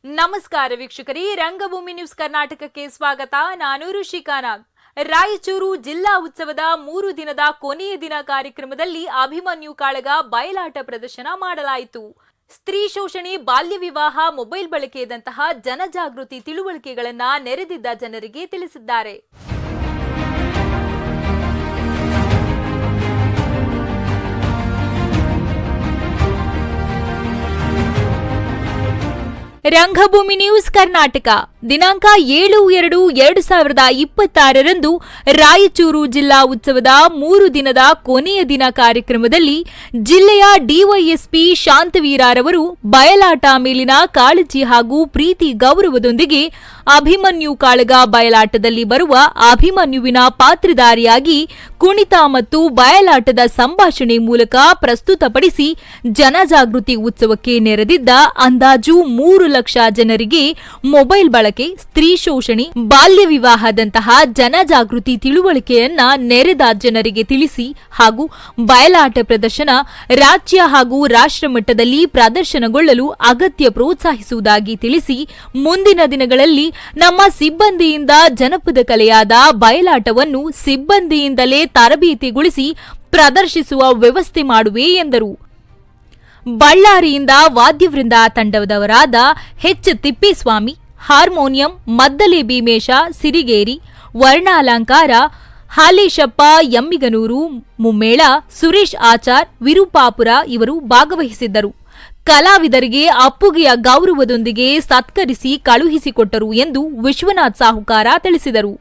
ನಮಸ್ಕಾರ ವೀಕ್ಷಕರೇ, ರಂಗಭೂಮಿ ನ್ಯೂಸ್ ಕರ್ನಾಟಕಕ್ಕೆ ಸ್ವಾಗತ. ನಾನು ಋಷಿಕಾ ನಾಗ್. ರಾಯಚೂರು ಜಿಲ್ಲಾ ಉತ್ಸವದ 3 ದಿನದ ಕೊನೆಯ ದಿನ ಕಾರ್ಯಕ್ರಮದಲ್ಲಿ ಅಭಿಮನ್ಯು ಕಾಳಗ ಬಯಲಾಟ ಪ್ರದರ್ಶನ ಮಾಡಲಾಯಿತು. ಸ್ತ್ರೀ ಶೋಷಣೆ, ಬಾಲ್ಯ ವಿವಾಹ, ಮೊಬೈಲ್ ಬಳಕೆಯಂತಹ ಜನಜಾಗೃತಿ ತಿಳುವಳಿಕೆಗಳನ್ನ ನೆರೆದಿದ್ದ ಜನರಿಗೆ ತಿಳಿಸಿದ್ದಾರೆ. ರಂಗಭೂಮಿ ನ್ಯೂಸ್ ಕರ್ನಾಟಕ ದಿನಾಂಕ 7/2/2026 ರಾಯಚೂರು ಜಿಲ್ಲಾ ಉತ್ಸವದ 3 ದಿನದ ಕೊನೆಯ ದಿನ ಕಾರ್ಯಕ್ರಮದಲ್ಲಿ ಜಿಲ್ಲೆಯ ಡಿವೈಎಸ್ಪಿ ಶಾಂತವೀರರವರು ಬಯಲಾಟ ಮೇಲಿನ ಕಾಳಜಿ ಹಾಗೂ ಪ್ರೀತಿ ಗೌರವದೊಂದಿಗೆ ಅಭಿಮನ್ಯು ಕಾಳಗ ಬಯಲಾಟದಲ್ಲಿ ಬರುವ ಅಭಿಮನ್ಯುವಿನ ಪಾತ್ರಧಾರಿಯಾಗಿ ಕುಣಿತ ಮತ್ತು ಬಯಲಾಟದ ಸಂಭಾಷಣೆ ಮೂಲಕ ಪ್ರಸ್ತುತಪಡಿಸಿ ಜನಜಾಗೃತಿ ಉತ್ಸವಕ್ಕೆ ನೆರೆದಿದ್ದ ಅಂದಾಜು 3 ಲಕ್ಷ ಜನರಿಗೆ ಮೊಬೈಲ್ ಬಳಕೆ, ಸ್ತ್ರೀ ಶೋಷಣೆ, ಬಾಲ್ಯ ವಿವಾಹದಂತಹ ಜನಜಾಗೃತಿ ತಿಳುವಳಿಕೆಯನ್ನ ನೆರೆದ ಜನರಿಗೆ ತಿಳಿಸಿ ಹಾಗೂ ಬಯಲಾಟ ಪ್ರದರ್ಶನ ರಾಜ್ಯ ಹಾಗೂ ರಾಷ್ಟ್ರ ಮಟ್ಟದಲ್ಲಿ ಪ್ರದರ್ಶನಗೊಳ್ಳಲು ಅಗತ್ಯ ಪ್ರೋತ್ಸಾಹಿಸುವುದಾಗಿ ತಿಳಿಸಿ ಮುಂದಿನ ದಿನಗಳಲ್ಲಿ ನಮ್ಮ ಸಿಬ್ಬಂದಿಯಿಂದ ಜನಪದ ಕಲೆಯಾದ ಬಯಲಾಟವನ್ನು ಸಿಬ್ಬಂದಿಯಿಂದಲೇ ತರಬೇತಿಗೊಳಿಸಿ ಪ್ರದರ್ಶಿಸುವ ವ್ಯವಸ್ಥೆ ಮಾಡುವೆ ಎಂದರು. ಬಳ್ಳಾರಿಯಿಂದ ವಾದ್ಯವೃಂದ ತಂಡದವರಾದ ಎಚ್ ತಿಪ್ಪೇಸ್ವಾಮಿ, ಹಾರ್ಮೋನಿಯಂ ಮದ್ದಲೆ ಭೀಮೇಶ ಸಿರಿಗೇರಿ, ವರ್ಣಾಲಂಕಾರ ಹಾಲೇಶಪ್ಪ ಯಮ್ಮಿಗನೂರು, ಮುಮ್ಮೇಳ ಸುರೇಶ್ ಆಚಾರ್ ವಿರುಪಾಪುರ ಇವರು ಭಾಗವಹಿಸಿದ್ದರು. ಕಲಾವಿದರಿಗೆ ಅಪ್ಪುಗೆಯ ಗೌರವದೊಂದಿಗೆ ಸತ್ಕರಿಸಿ ಕಳುಹಿಸಿಕೊಟ್ಟರು ಎಂದು ವಿಶ್ವನಾಥ್ ಸಾಹುಕಾರ ತಿಳಿಸಿದರು.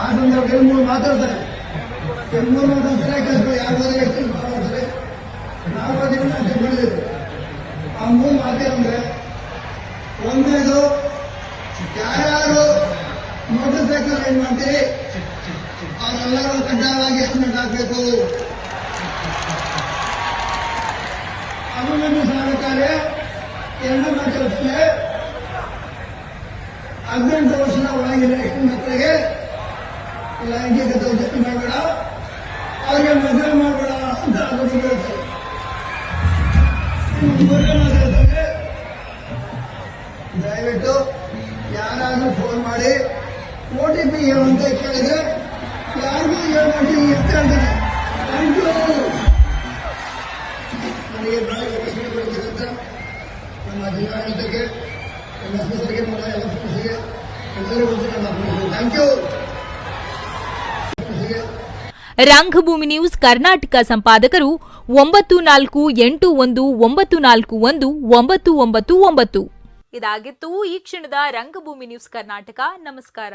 ಆ ಸಂದರ್ಭದಲ್ಲಿ 3 ಮಾತಾಡ್ತಾರೆ, 3 ಮಾತಾಡ್ತಾರೆ, ಯಾರು ಎಷ್ಟು ಮಾತಾಡ್ತಾರೆ, 4 ದಿನ ಬೆಳೆದಿದೆ. ಆ 3 ಮಾತೇನಂದ್ರೆ, ಒಂದೇದು ಯಾರ್ಯಾರು ಮೋಟರ್ ಸೈಕಲ್ ಏನ್ ಮಾಡ್ತೀರಿ ಅವರೆಲ್ಲರೂ ಕಡ್ಡಾಯವಾಗಿ ಹೆಲ್ಮೆಟ್ ಹಾಕಬೇಕು. ಅಭಿಮನ್ಯು ಸಾಧಕಾರೆ 2 ಮಾತಾಡ್ತಾರೆ, 18 ವರ್ಷದ ಒಳಗಿನ ಹೆಣ್ಣು ಮಕ್ಕಳಿಗೆ ಲೈಂಗಿಕ ದೌರ್ಜನ್ಯ ಮಾಡಬೇಡ, ಅವರಿಗೆ ಮದುವೆ ಮಾಡಬೇಡ ಅಂತ ಅವರು ಹೇಳ್ತಾರೆ. ದಯವಿಟ್ಟು ಯಾರಾದ್ರೂ ಫೋನ್ ಮಾಡಿ OTP ಏನು ಅಂತ ಕೇಳಿದ್ರೆ ಯಾರಿಗೂ ಹೇಳ್ಬಿಟ್ಟು ಅಂತ ಹೇಳ್ತಾರೆ. Thank you. ನನಗೆ ಬಹಳ ಪ್ರಶ್ನೆ ಕೊಡ್ತಕ್ಕಂಥ ನಮ್ಮ ಜಿಲ್ಲಾಡಳಿತಕ್ಕೆ, ನಮ್ಮ ಸ್ಪೀಕರ್ಗೆ, ನಮ್ಮ ಎಲ್ಲ ಸ್ಪೀಕರ್ಗೆ ಎಲ್ಲರಿಗೂ ಥ್ಯಾಂಕ್ ಯು. ರಂಗಭೂಮಿ ನ್ಯೂಸ್ ಕರ್ನಾಟಕ ಸಂಪಾದಕರು 9481941999. ಇದಾಗಿತ್ತು ಈ ಕ್ಷಣದ ರಂಗಭೂಮಿ ನ್ಯೂಸ್ ಕರ್ನಾಟಕ. ನಮಸ್ಕಾರ.